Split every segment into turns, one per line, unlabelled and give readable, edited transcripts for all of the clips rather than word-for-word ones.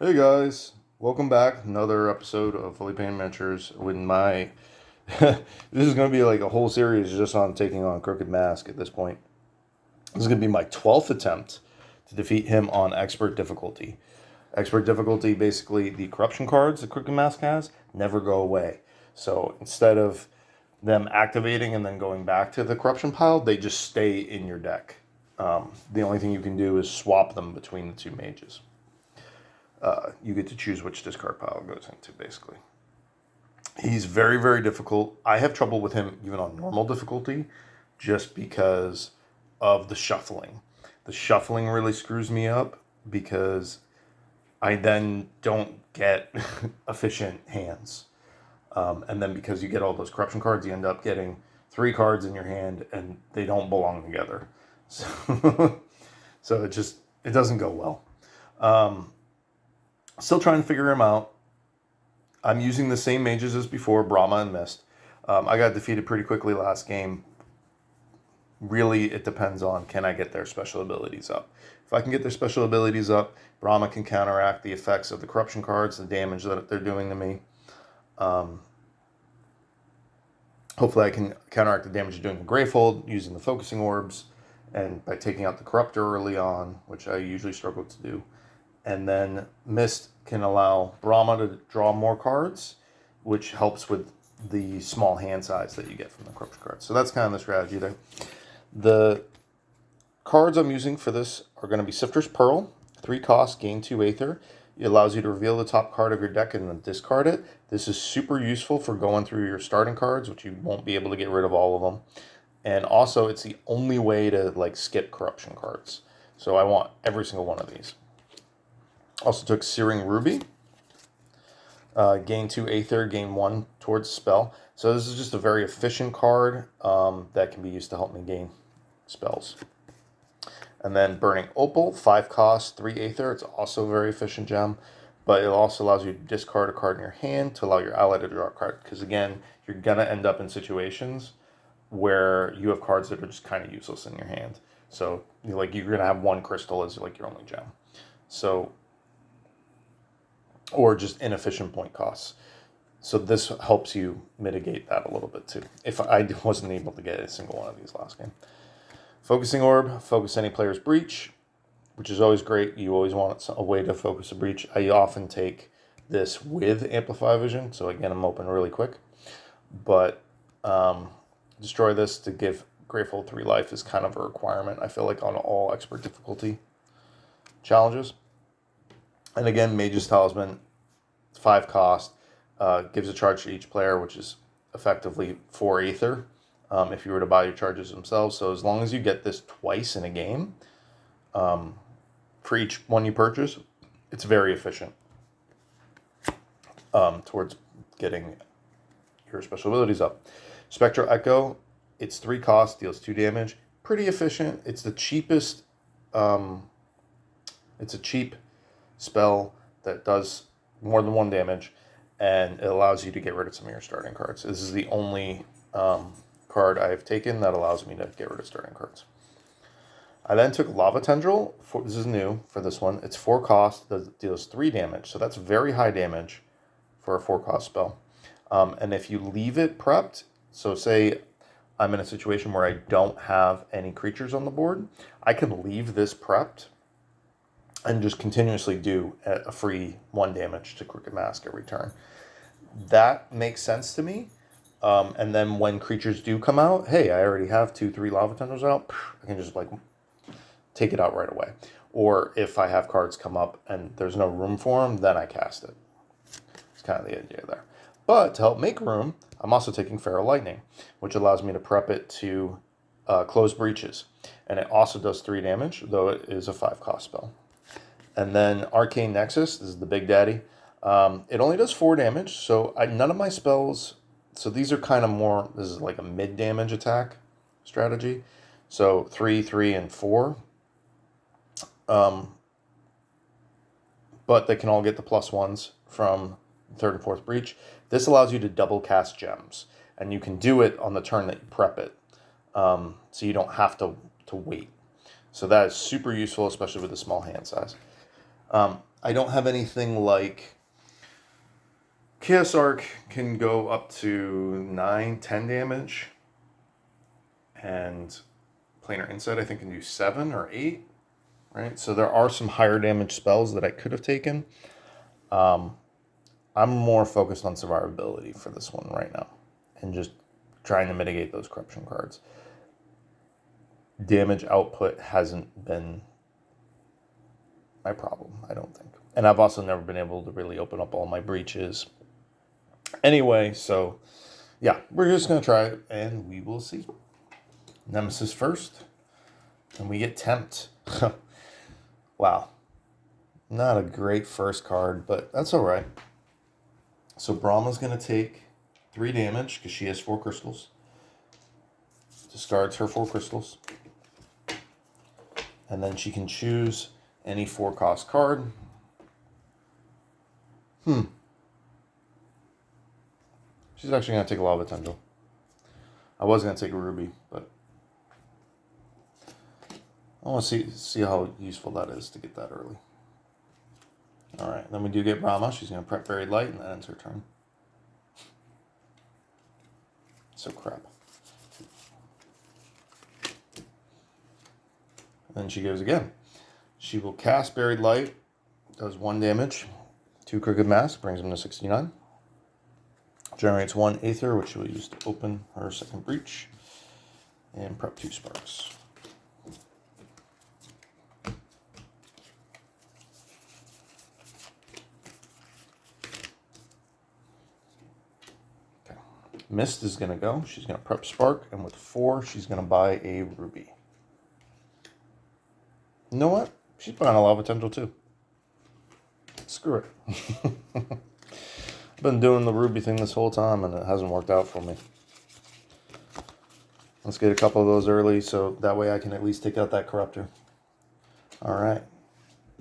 Hey guys, welcome back. Another episode of Fully Painted Miniatures. With my, this is going to be like a whole series just on taking on Crooked Mask at this point. This is going to be my 12th attempt to defeat him on Expert difficulty. Expert difficulty, basically, the corruption cards that Crooked Mask has never go away. So instead of them activating and then going back to the corruption pile, they just stay in your deck. The only thing you can do is swap them between the two mages. You get to choose which discard pile it goes into, basically. He's very, very difficult. I have trouble with him even on normal difficulty just because of the shuffling. The shuffling really screws me up because I then don't get efficient hands. And then because you get all those corruption cards, you end up getting 3 cards in your hand and they don't belong together. So, so it doesn't go well. Still trying to figure him out. I'm using the same mages as before, Brahma and Mist. I got defeated pretty quickly last game. Really, it depends on can I get their special abilities up. If I can get their special abilities up, Brahma can counteract the effects of the corruption cards, the damage that they're doing to me. Hopefully I can counteract the damage they're doing to Greyfold using the focusing orbs and by taking out the corruptor early on, which I usually struggle to do. And then Mist can allow Brahma to draw more cards, which helps with the small hand size that you get from the corruption cards. So that's kind of the strategy there. The cards I'm using for this are going to be Sifter's Pearl, 3 cost, gain 2 Aether. It allows you to reveal the top card of your deck and then discard it. This is super useful for going through your starting cards, which you won't be able to get rid of all of them. And also, it's the only way to skip corruption cards. So I want every single one of these. Also took Searing Ruby. Gain 2 Aether, gain 1 towards spell. So this is just a very efficient card that can be used to help me gain spells. And then Burning Opal, 5 cost, 3 Aether. It's also a very efficient gem. But it also allows you to discard a card in your hand to allow your ally to draw a card. Because again, you're going to end up in situations where you have cards that are just kind of useless in your hand. So you're going to have 1 crystal as your only gem. So, or just inefficient point costs. So this helps you mitigate that a little bit too. If I wasn't able to get a single one of these last game. Focusing Orb, focus any player's breach, which is always great. You always want a way to focus a breach. I often take this with Amplify Vision, so again, I'm open really quick. But destroy this to give Greyfold 3 life is kind of a requirement, I feel like, on all expert difficulty challenges. And again, Mage's Talisman, 5 cost, gives a charge to each player, which is effectively 4 Aether if you were to buy your charges themselves. So as long as you get this twice in a game, for each one you purchase, it's very efficient towards getting your special abilities up. Spectral Echo, it's 3 cost, deals 2 damage. Pretty efficient. It's the cheapest. It's a cheap spell that does more than 1 damage, and it allows you to get rid of some of your starting cards. This is the only card I've taken that allows me to get rid of starting cards. I then took Lava Tendril. This is new for this one. It's 4 cost, that deals 3 damage, so that's very high damage for a 4 cost spell. And if you leave it prepped, so say I'm in a situation where I don't have any creatures on the board, I can leave this prepped and just continuously do a free 1 damage to Crooked Mask every turn. That makes sense to me. And then when creatures do come out, hey, I already have 2-3 Lava Tendrils out. I can just take it out right away. Or if I have cards come up and there's no room for them, then I cast it. It's kind of the idea there. But to help make room, I'm also taking Feral Lightning, which allows me to prep it to close breaches. And it also does 3 damage, though it is a 5 cost spell. And then Arcane Nexus, this is the big daddy. It only does 4 damage, so none of my spells... So these are kind of more... This is like a mid-damage attack strategy. So 3, 3, and 4. But they can all get the +1s from 3rd and 4th breach. This allows you to double cast gems. And you can do it on the turn that you prep it. So you don't have to wait. So that is super useful, especially with a small hand size. I don't have anything like... Chaos Arc can go up to 9, 10 damage. And Planar Insight, I think, can do 7 or 8. Right? So there are some higher damage spells that I could have taken. I'm more focused on survivability for this one right now. And just trying to mitigate those corruption cards. Damage output hasn't been my problem, I don't think. And I've also never been able to really open up all my breaches. Anyway, so yeah, we're just going to try it and we will see. Nemesis first. And we get Tempt. Wow. Not a great first card, but that's all right. So Brahma's going to take 3 damage because she has 4 crystals. Discards her 4 crystals. And then she can choose any 4-cost card. She's actually going to take a Lava Tendril. I was going to take a Ruby, but I want to see how useful that is to get that early. Alright, then we do get Brahma. She's going to prep Buried Light, and that ends her turn. So crap. Then she goes again. She will cast Buried Light, does 1 damage, 2 Crooked Mask, brings him to 69. Generates 1 Aether, which she will use to open her second breach, and prep 2 Sparks. Okay. Mist is going to go. She's going to prep Spark, and with 4, she's going to buy a Ruby. You know what? She's buying a Lava Tendril too. Screw it. I've been doing the Ruby thing this whole time and it hasn't worked out for me. Let's get a couple of those early so that way I can at least take out that Corruptor. Alright.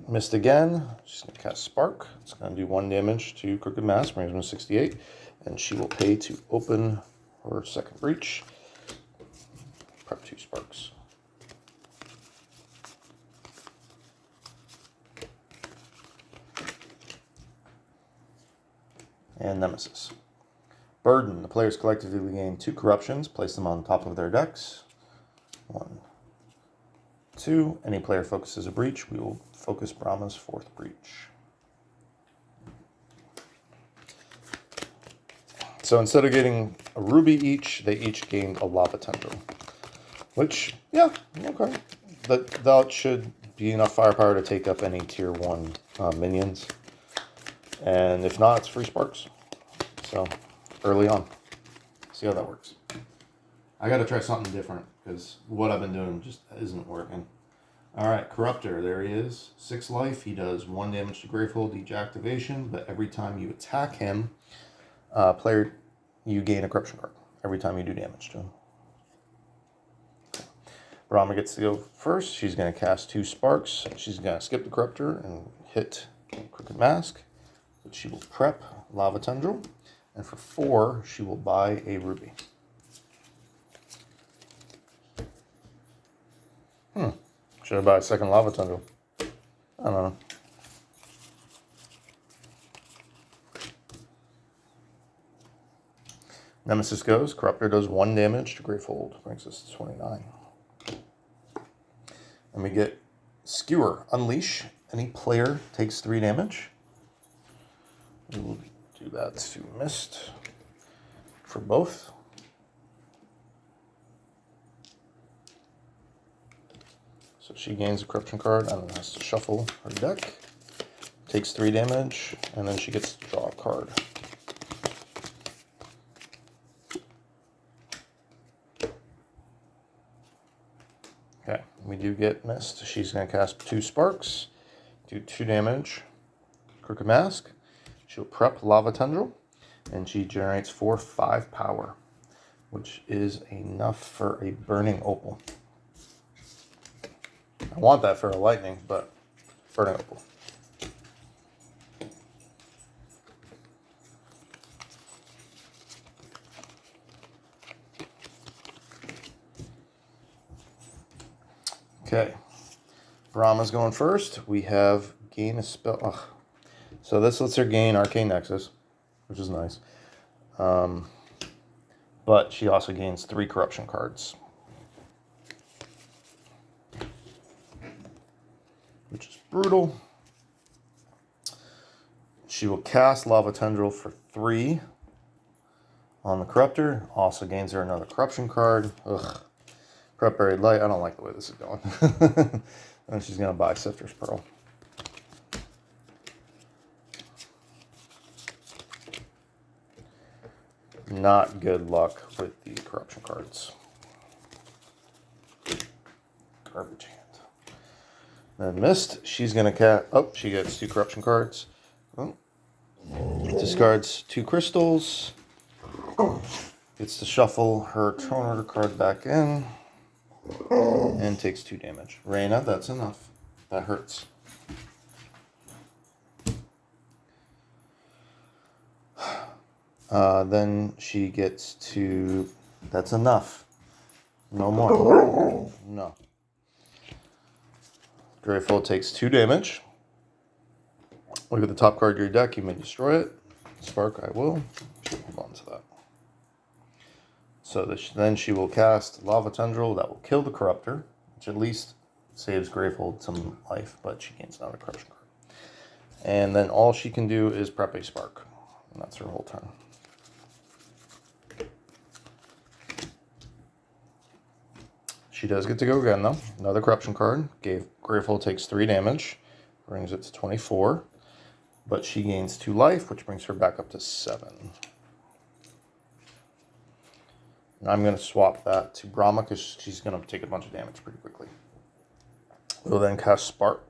Missed again. She's going to cast Spark. It's going to do 1 damage to Crooked Mask, brings him to 68. And she will pay to open her second breach. Prep 2 Sparks. And Nemesis. Burden. The players collectively gain 2 corruptions. Place them on top of their decks. 1, 2. Any player focuses a breach. We will focus Brahma's 4th breach. So instead of getting a Ruby each, they each gained a Lava Tendril. Which, yeah, okay. That should be enough firepower to take up any tier 1 minions. And if not, it's free Sparks. So, early on. See how that works. I got to try something different because what I've been doing just isn't working. Alright, Corruptor. There he is. 6 life. He does 1 damage to Gravehold each activation, but every time you attack him, player, you gain a Corruption card. Every time you do damage to him. Brahma gets to go first. She's going to cast 2 Sparks. She's going to skip the Corruptor and hit Crooked Mask. But she will prep Lava Tendril. And for 4, she will buy a Ruby. Should I buy a second Lava Tendril? I don't know. Nemesis goes. Corruptor does 1 damage to Gravehold. Brings us to 29. And we get Skewer. Unleash. Any player takes 3 damage. We will do that to Mist for both. So she gains a Corruption card and then has to shuffle her deck. Takes 3 damage, and then she gets to draw a card. Okay, we do get Mist. She's going to cast 2 Sparks, do 2 damage. Crooked Mask. She'll prep Lava Tendril, and she generates 4/5 power, which is enough for a Burning Opal. I want that for a Lightning, but Burning Opal. Okay, Brahma's going first. We have gain a spell. Ugh. So this lets her gain Arcane Nexus, which is nice. But she also gains 3 corruption cards, which is brutal. She will cast Lava Tendril for 3 on the Corruptor. Also gains her another corruption card. Ugh. Corrupt Buried Light. I don't like the way this is going. And she's going to buy Sifter's Pearl. Not good luck with the corruption cards. Garbage hand. Then Mist. She's going to cast... Oh, she gets 2 corruption cards. Oh. Discards 2 crystals. Gets to shuffle her Throne Order card back in. And takes 2 damage. Reyna, that's enough. That hurts. Then she gets to... That's enough. No more. No. Greyfold takes 2 damage. Look at the top card of your deck. You may destroy it. Spark, I will. Hold on to that. So then she will cast Lava Tendril. That will kill the Corruptor, which at least saves Greyfold some life, but she gains another corruption card. And then all she can do is prep a Spark. And that's her whole turn. She does get to go again, though. Another corruption card. Greyfold takes 3 damage. Brings it to 24. But she gains 2 life, which brings her back up to 7. And I'm going to swap that to Brahma because she's going to take a bunch of damage pretty quickly. We'll then cast Spark.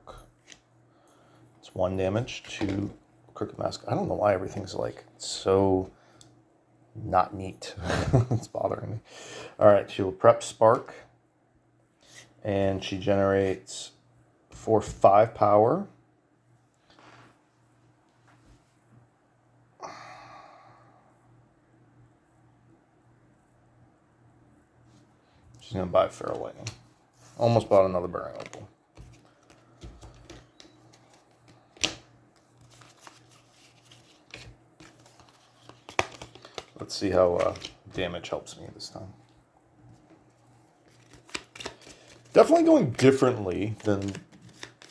It's 1 damage to Crooked Mask. I don't know why everything's like so not neat. It's bothering me. All right, she will prep Spark. And she generates 4/5 power. She's going to buy Feral Lightning. Almost bought another Burning Opal. Let's see how damage helps me this time. Definitely going differently than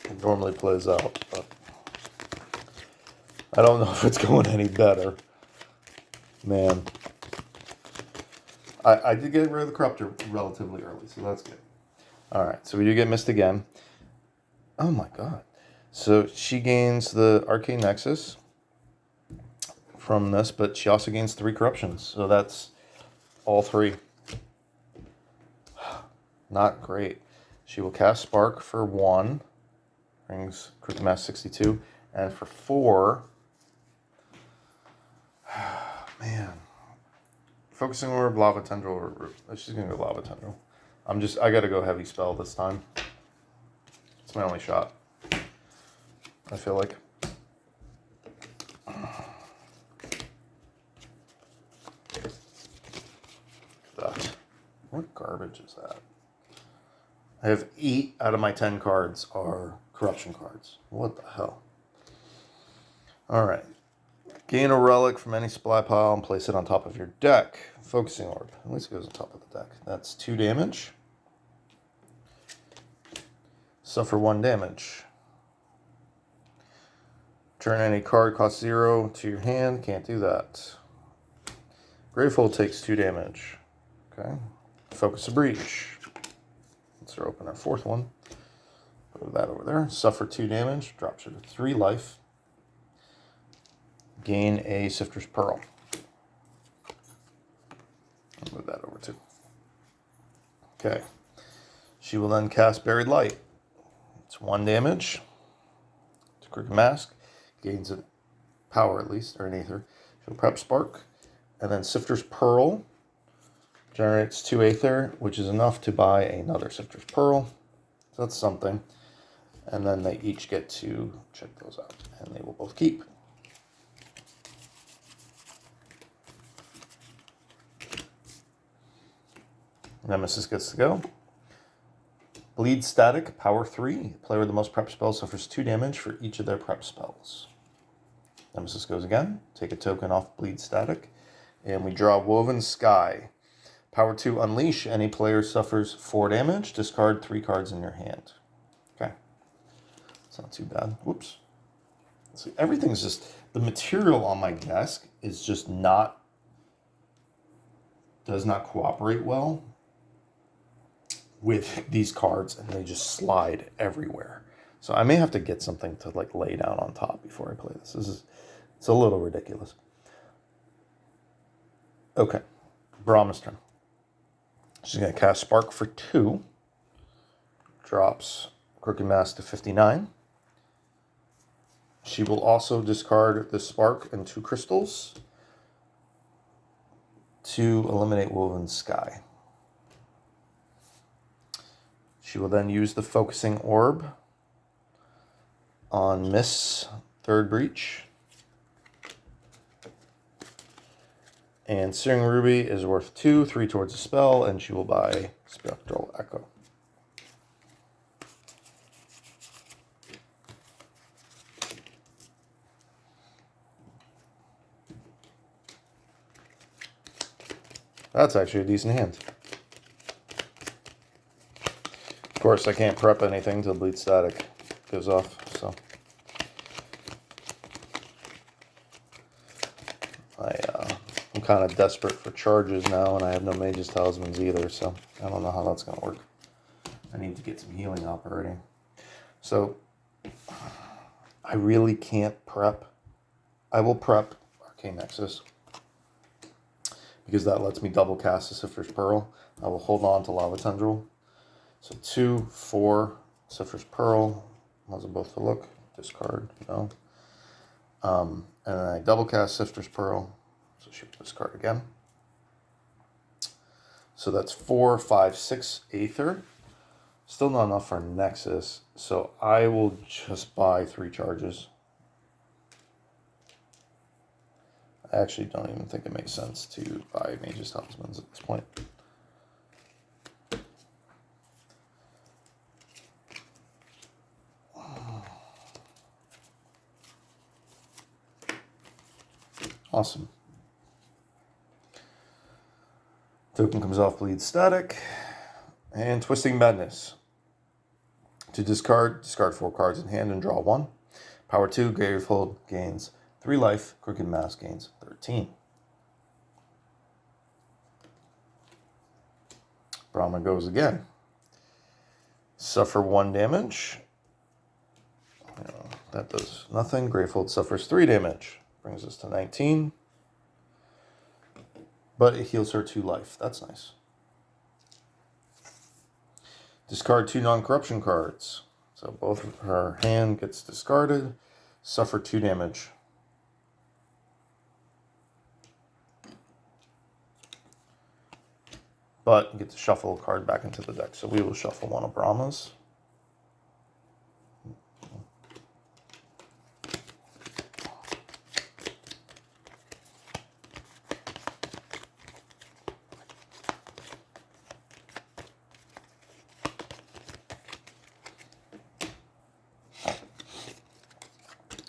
it normally plays out, but I don't know if it's going any better. Man. I did get rid of the Corruptor relatively early, so that's good. Alright, so we do get Mist again. Oh my god. So she gains the Arcane Nexus from this, but she also gains 3 corruptions. So that's all 3. Not great. She will cast Spark for 1. Brings Crooked Mask 62. And for 4... Man. Focusing Orb, Lava Tendril, or she's going to go Lava Tendril. I got to go Heavy Spell this time. It's my only shot. I feel like. That. What garbage is that? I have 8 out of my 10 cards are corruption cards. What the hell? Alright. Gain a relic from any supply pile and place it on top of your deck. Focusing Orb. At least it goes on top of the deck. That's 2 damage. Suffer 1 damage. Turn any card cost 0 to your hand. Can't do that. Greyfold takes 2 damage. Okay. Focus a Breach. Let's open our 4th one. Put that over there. Suffer 2 damage. Drops her to 3 life. Gain a Sifter's Pearl. I'll move that over too. Okay. She will then cast Buried Light. It's 1 damage to Crooked Mask. Gains a power at least, or an Aether. She'll prep Spark. And then Sifter's Pearl generates 2 Aether, which is enough to buy another Sifter's Pearl. So that's something. And then they each get to check those out. And they will both keep. Nemesis gets to go. Bleed Static, Power 3. Player with the most prep spells suffers 2 damage for each of their prep spells. Nemesis goes again. Take a token off Bleed Static. And we draw Woven Sky. Power 2, Unleash. Any player suffers 4 damage. Discard 3 cards in your hand. Okay. It's not too bad. Whoops. See, everything's just... The material on my desk is just not... Does not cooperate well with these cards, and they just slide everywhere. So I may have to get something to like lay down on top before I play this. It's a little ridiculous. Okay, Brahma's turn. She's gonna cast Spark for 2. Drops Crooked Mask to 59. She will also discard the Spark and 2 crystals to eliminate Woven Sky. She will then use the Focusing Orb on Miss 3rd Breach. And Searing Ruby is worth 2, 3 towards a spell, and she will buy Spectral Echo. That's actually a decent hand. Of course, I can't prep anything till Bleed Static goes off, so. I'm kind of desperate for charges now, and I have no Mage's Talismans either, so I don't know how that's going to work. I need to get some healing operating. So, I really can't prep. I will prep Arcane Nexus, because that lets me double cast the Sifter's Pearl. I will hold on to Lava Tendril. So 2, 4, Sifter's Pearl. Those are both to look. Discard, no. And then I double cast Sifter's Pearl. So she will discard again. So that's 4, 5, 6 Aether. Still not enough for Nexus. So I will just buy 3 charges. I actually don't even think it makes sense to buy Mage's Talismans at this point. Awesome. Token comes off Bleed Static. And Twisting Madness. To discard 4 cards in hand and draw 1. Power 2, Gravehold gains 3 life. Crooked Mask gains 13. Brahma goes again. Suffer 1 damage. That does nothing. Gravehold suffers 3 damage. Brings us to 19. But it heals her 2 life. That's nice. Discard 2 non-corruption cards. So both her hand gets discarded. Suffer 2 damage. But you get to shuffle a card back into the deck. So we will shuffle one of Brahma's.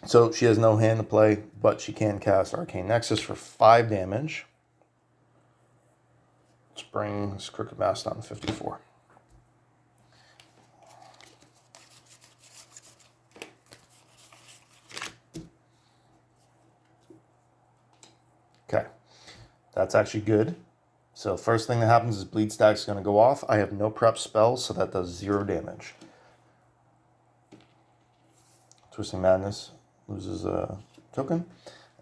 So she has no hand to play, but she can cast Arcane Nexus for 5 damage. Which brings Crooked Mask down to 54. Okay, that's actually good. So first thing that happens is Bleed Stack is going to go off. I have no prep spells, so that does 0 damage. Twisting Madness loses a token.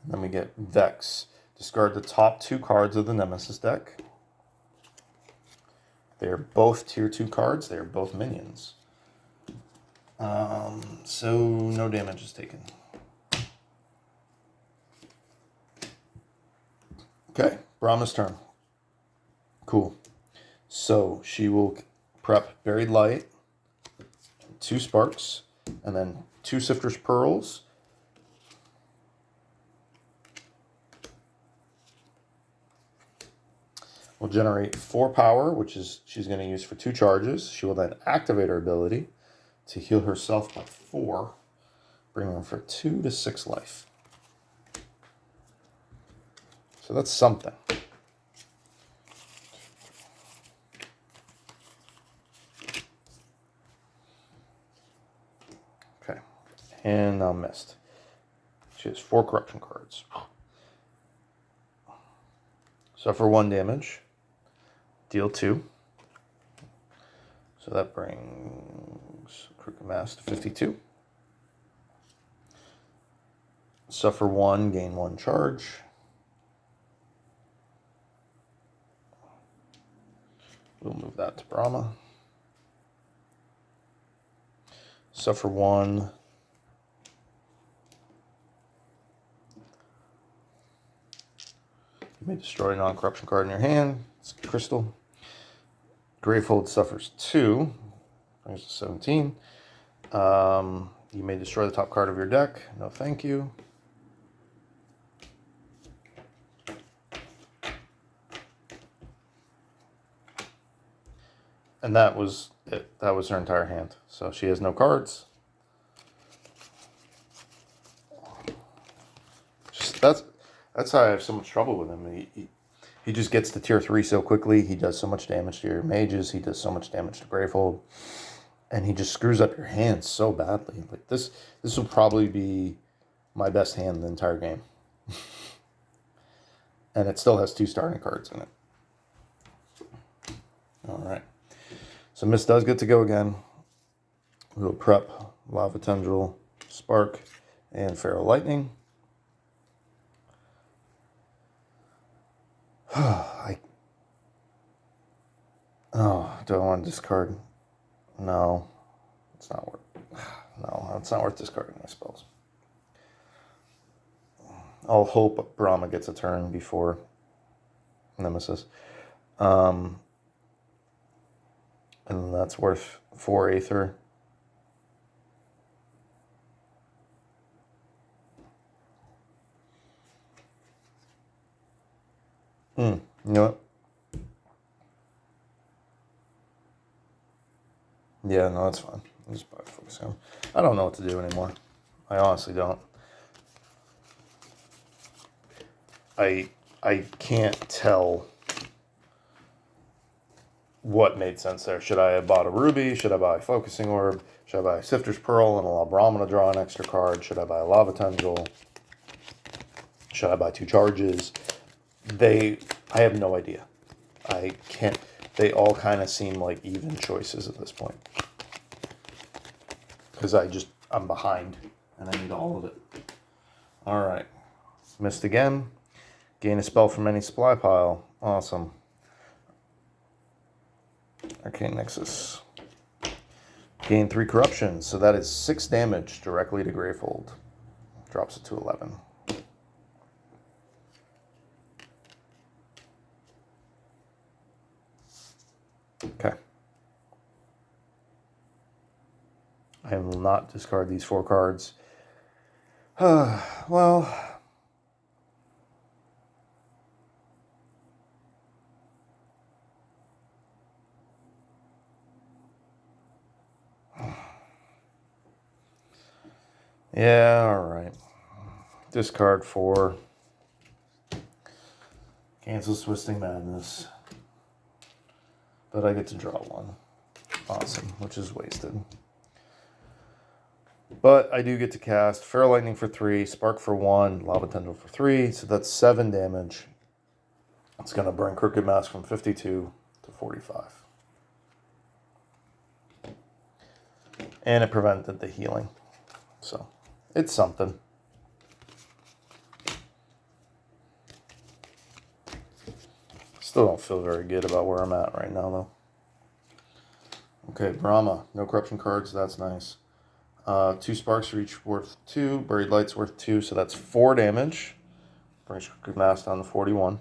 And then we get Vex. Discard the top 2 cards of the Nemesis deck. They're both tier 2 cards. They're both minions. So no damage is taken. Okay, Brahma's turn. Cool. So she will prep Buried Light, 2 Sparks, and then 2 Sifter's Pearls. will generate 4 power, which is she's going to use for 2 charges. She will then activate her ability to heal herself by 4, bringing her for 2 to 6 life. So that's something. Okay, and now missed. She has 4 corruption cards. Suffer 1 damage. Deal 2. So that brings Crooked Mass to 52. Suffer 1, gain 1 charge. We'll move that to Brahma. Suffer 1. You may destroy a non-corruption card in your hand. It's crystal. Gravehold suffers 2. Brings to 17. You may destroy the top card of your deck. No thank you. And that was it. That was her entire hand. So she has no cards. That's how I have so much trouble with him. He just gets to tier 3 so quickly. He does so much damage to your mages. He does so much damage to Gravehold. And he just screws up your hand so badly. Like this will probably be my best hand in the entire game. And it still has 2 starting cards in it. Alright. So Mist does get to go again. We'll prep Lava Tendril, Spark, and Feral Lightning. Do I want to discard? No. It's not worth. No, it's not worth discarding my spells. I'll hope Brahma gets a turn before Nemesis. And that's worth 4 Aether. You know what? Yeah, no, that's fine. I'm just focusing on. I don't know what to do anymore. I honestly don't. I can't tell what made sense there. Should I have bought a Ruby? Should I buy a Focusing Orb? Should I buy a Sifter's Pearl and allow Brahma to draw an extra card? Should I buy a Lava Tendril? Should I buy 2 charges? I have no idea. I can't. They all kind of seem like even choices at this point. Because I'm behind and I need all of it. Alright. Missed again. Gain a spell from any supply pile. Awesome. Arcane Nexus. Gain 3 corruption. So that is 6 damage directly to Gravehold. Drops it to 11. Okay. I will not discard these 4 cards. Well. Yeah, alright. Discard 4. Cancels Twisting Madness. But I get to draw 1. Awesome, which is wasted. But I do get to cast Feral Lightning for 3, Spark for 1, Lava Tendril for 3, so that's 7 damage. It's going to bring Crooked Mask from 52 to 45. And it prevented the healing. So, it's something. Still don't feel very good about where I'm at right now, though. Okay, Brahma. No corruption cards. That's nice. 2 sparks are each worth 2. Buried Light's worth 2, so that's 4 damage. Brings Crooked Mask down to 41.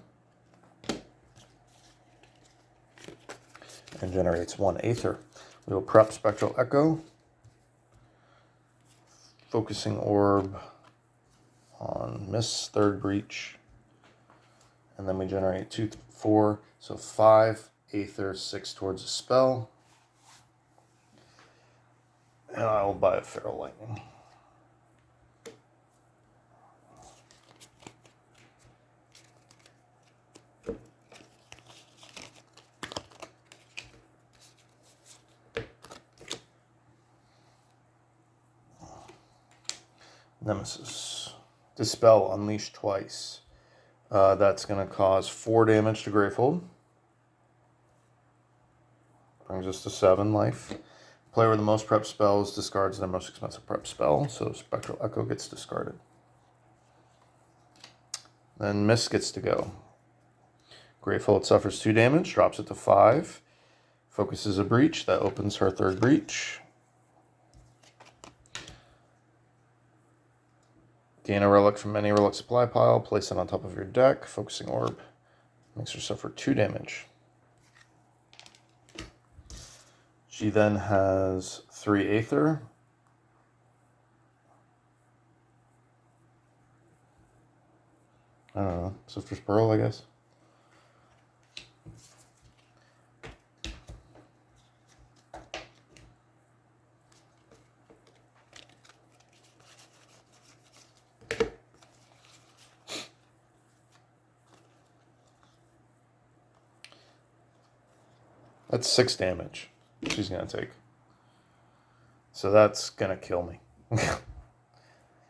And generates 1 Aether. We will prep Spectral Echo. Focusing Orb on Mist's 3rd Breach. And then we generate 2, 4. So 5 Aether, 6 towards a spell. And I will buy a Feral Lightning. Nemesis. Dispel, unleash twice. That's going to cause 4 damage to Gravehold. Brings us to 7 life. Player with the most prep spells discards their most expensive prep spell, so Spectral Echo gets discarded. Then Mist gets to go. Gravehold suffers 2 damage, drops it to 5. Focuses a breach, that opens her 3rd breach. Gain a relic from any relic supply pile, place it on top of your deck. Focusing Orb makes her suffer 2 damage. She then has 3 Aether. I don't know, Sifter's Pearl, I guess. That's 6 damage she's going to take. So that's going to kill me.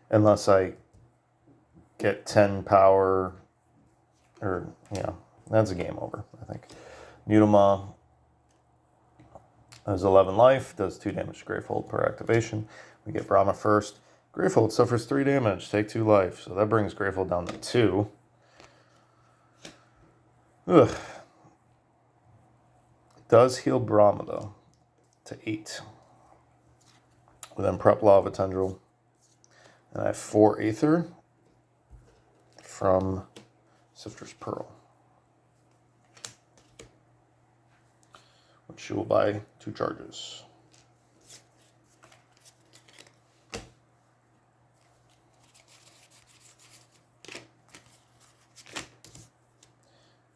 Unless I get 10 power, or, yeah, that's a game over, I think. Mutama has 11 life, does 2 damage to Gravehold per activation. We get Brahma first. Gravehold suffers 3 damage, take 2 life. So that brings Gravehold down to 2. Ugh. Does heal Brahma, though, to 8. We then prep Lava Tendril. And I have 4 Aether from Sifter's Pearl, which she will buy 2 charges.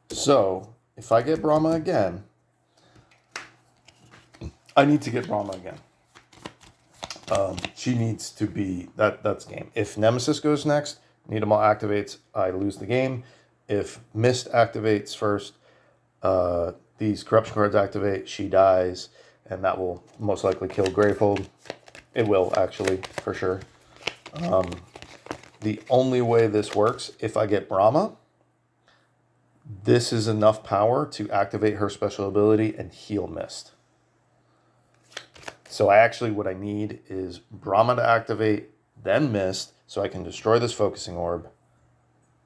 So, if I get Brahma again, I need to get Brahma again. She needs to be, that's game. If Nemesis goes next, Nidamal activates, I lose the game. If Mist activates first, these corruption cards activate, she dies, and that will most likely kill Gravehold. It will, actually, for sure. The only way this works, if I get Brahma, this is enough power to activate her special ability and heal Mist. So what I need is Brahma to activate, then Mist, so I can destroy this Focusing Orb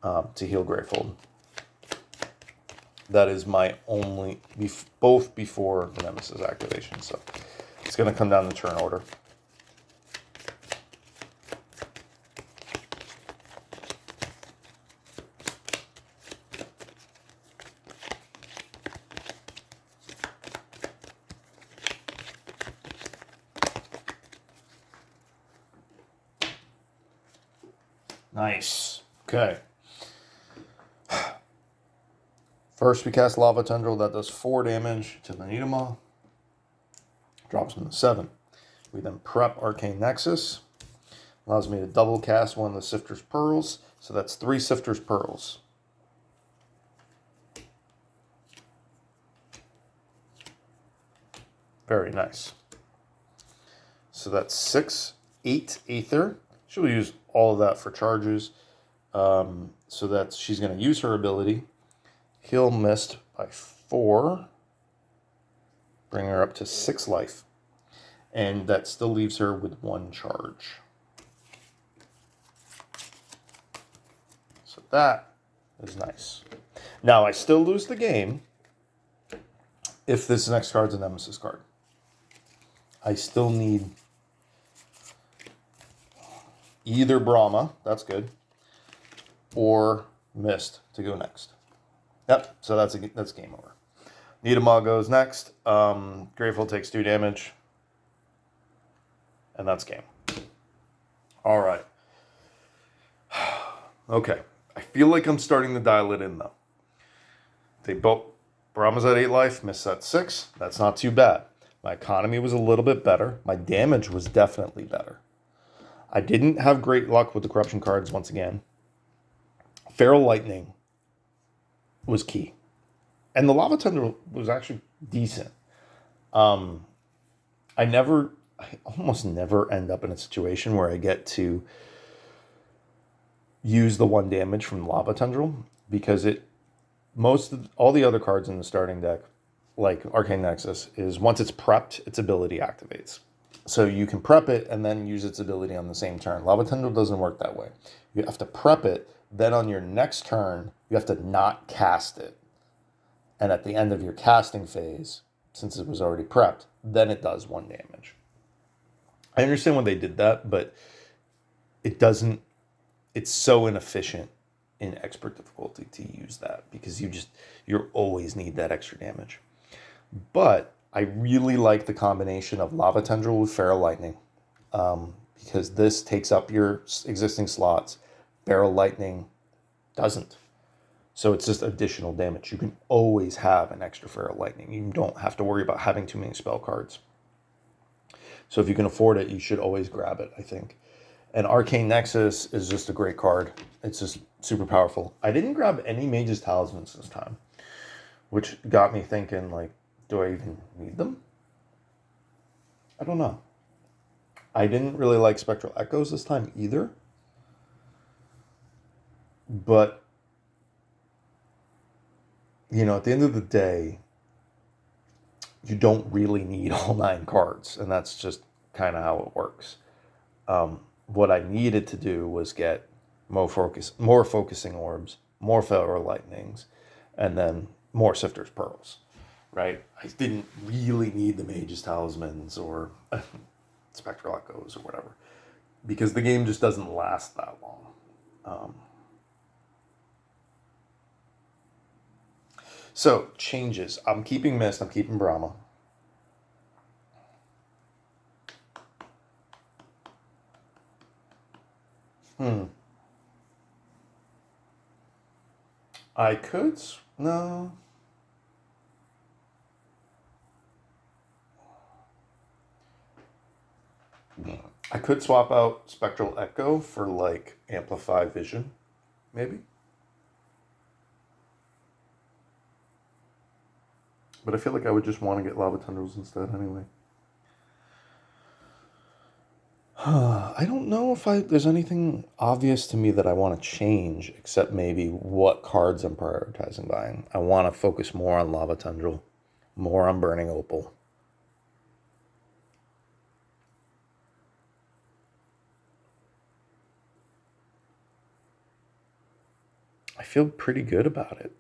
to heal Gravehold. That is my only, both before the Nemesis activation. So it's going to come down to turn order. Nice. Okay. First, we cast Lava Tendril. That does 4 damage to the Nidamal. Drops him to 7. We then prep Arcane Nexus. Allows me to double cast one of the Sifter's Pearls. So that's 3 Sifter's Pearls. Very nice. So that's 8 Aether. She'll use all of that for charges. So that she's going to use her ability. Heal Mist by 4. Bring her up to 6 life. And that still leaves her with 1 charge. So that is nice. Now, I still lose the game if this next card's a Nemesis card. I still need either Brahma, that's good, or Mist to go next. Yep, so that's game over. Nidamal goes next. Gravehold takes 2 damage. And that's game. All right. Okay. I feel like I'm starting to dial it in, though. They both, Braum was at 8 life, Mist at 6. That's not too bad. My economy was a little bit better. My damage was definitely better. I didn't have great luck with the corruption cards once again. Feral Lightning was key. And the Lava Tundra was actually decent. I almost never end up in a situation where I get to use the 1 damage from Lava Tundra because all the other cards in the starting deck, like Arcane Nexus, is once it's prepped, its ability activates. So you can prep it and then use its ability on the same turn. Lava Tundra doesn't work that way. You have to prep it, then on your next turn, you have to not cast it. And at the end of your casting phase, since it was already prepped, then it does 1 damage. I understand when they did that, but it's so inefficient in expert difficulty to use that because you always need that extra damage. But I really like the combination of Lava Tundra with Feral Lightning because this takes up your existing slots. Feral Lightning doesn't. So it's just additional damage. You can always have an extra Feral Lightning. You don't have to worry about having too many spell cards. So if you can afford it, you should always grab it, I think. And Arcane Nexus is just a great card. It's just super powerful. I didn't grab any Mage's Talismans this time, which got me thinking, like, do I even need them? I don't know. I didn't really like Spectral Echoes this time either. But, at the end of the day, you don't really need all 9 cards. And that's just kind of how it works. What I needed to do was get more focusing orbs, more Feral Lightnings, and then more Sifter's Pearls. Right? I didn't really need the Mage's Talismans or Spectral Echoes or whatever, because the game just doesn't last that long. So, changes. I'm keeping Mist, I'm keeping Brahma. I could... No... I could swap out Spectral Echo for, like, Amplify Vision, maybe. But I feel like I would just want to get Lava Tundras instead anyway. I don't know if there's anything obvious to me that I want to change, except maybe what cards I'm prioritizing buying. I want to focus more on Lava Tundra, more on Burning Opal. I feel pretty good about it.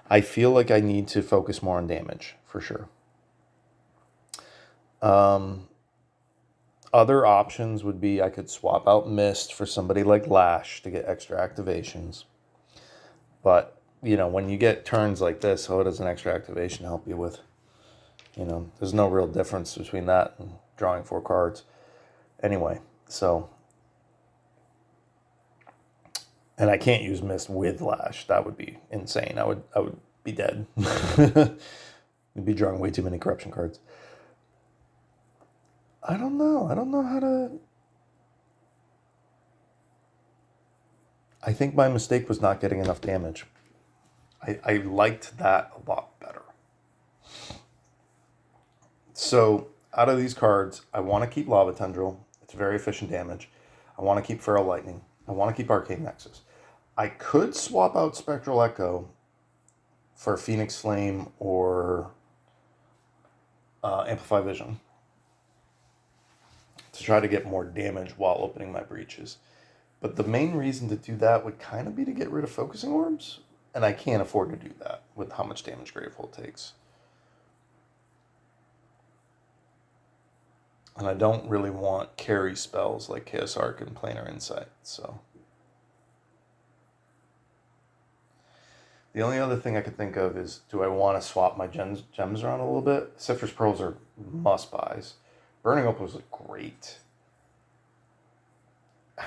I feel like I need to focus more on damage, for sure. Other options would be I could swap out Mist for somebody like Lash to get extra activations. But, when you get turns like this, what does an extra activation help you with? There's no real difference between that and drawing 4 cards. Anyway, so... And I can't use Mist with Lash. That would be insane. I would be dead. I'd be drawing way too many corruption cards. I don't know how to... I think my mistake was not getting enough damage. I liked that a lot better. So, out of these cards, I want to keep Lava Tundra. It's very efficient damage. I want to keep Feral Lightning. I want to keep Arcane Nexus. I could swap out Spectral Echo for Phoenix Flame or Amplify Vision to try to get more damage while opening my breaches. But the main reason to do that would kind of be to get rid of Focusing Orbs, and I can't afford to do that with how much damage Gravehold takes. And I don't really want carry spells like Chaos Arc and Planar Insight, so... The only other thing I could think of is, do I want to swap my gems around a little bit? Sifter's Pearls are must-buys. Burning Opal is great.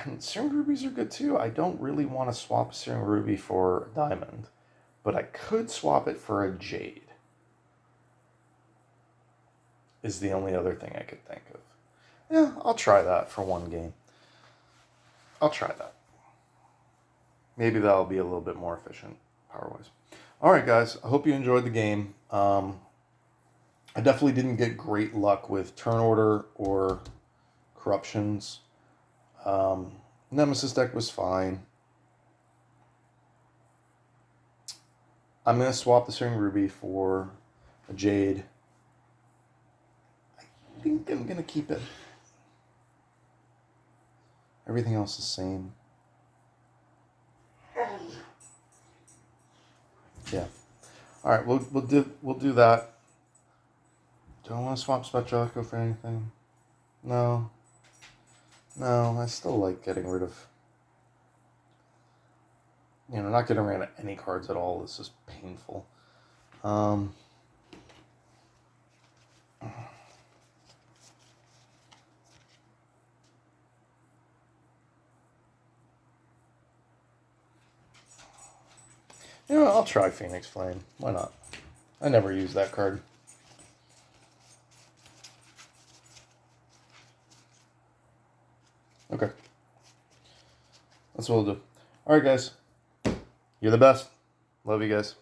And Searing Rubies are good too. I don't really want to swap a Searing Ruby for a Diamond, but I could swap it for a Jade. Is the only other thing I could think of. Yeah, I'll try that for one game. I'll try that. Maybe that'll be a little bit more efficient power-wise. All right, guys. I hope you enjoyed the game. I definitely didn't get great luck with turn order or corruptions. Nemesis deck was fine. I'm going to swap the Searing Ruby for a Jade. I think I'm going to keep it. Everything else is the same. Yeah. All right, we'll do that. Do I want to swap Spectralico for anything? No. No, I still like getting rid of... not getting rid of any cards at all. This is painful. I'll try Phoenix Flame. Why not? I never use that card. Okay. That's what we'll do. Alright, guys. You're the best. Love you guys.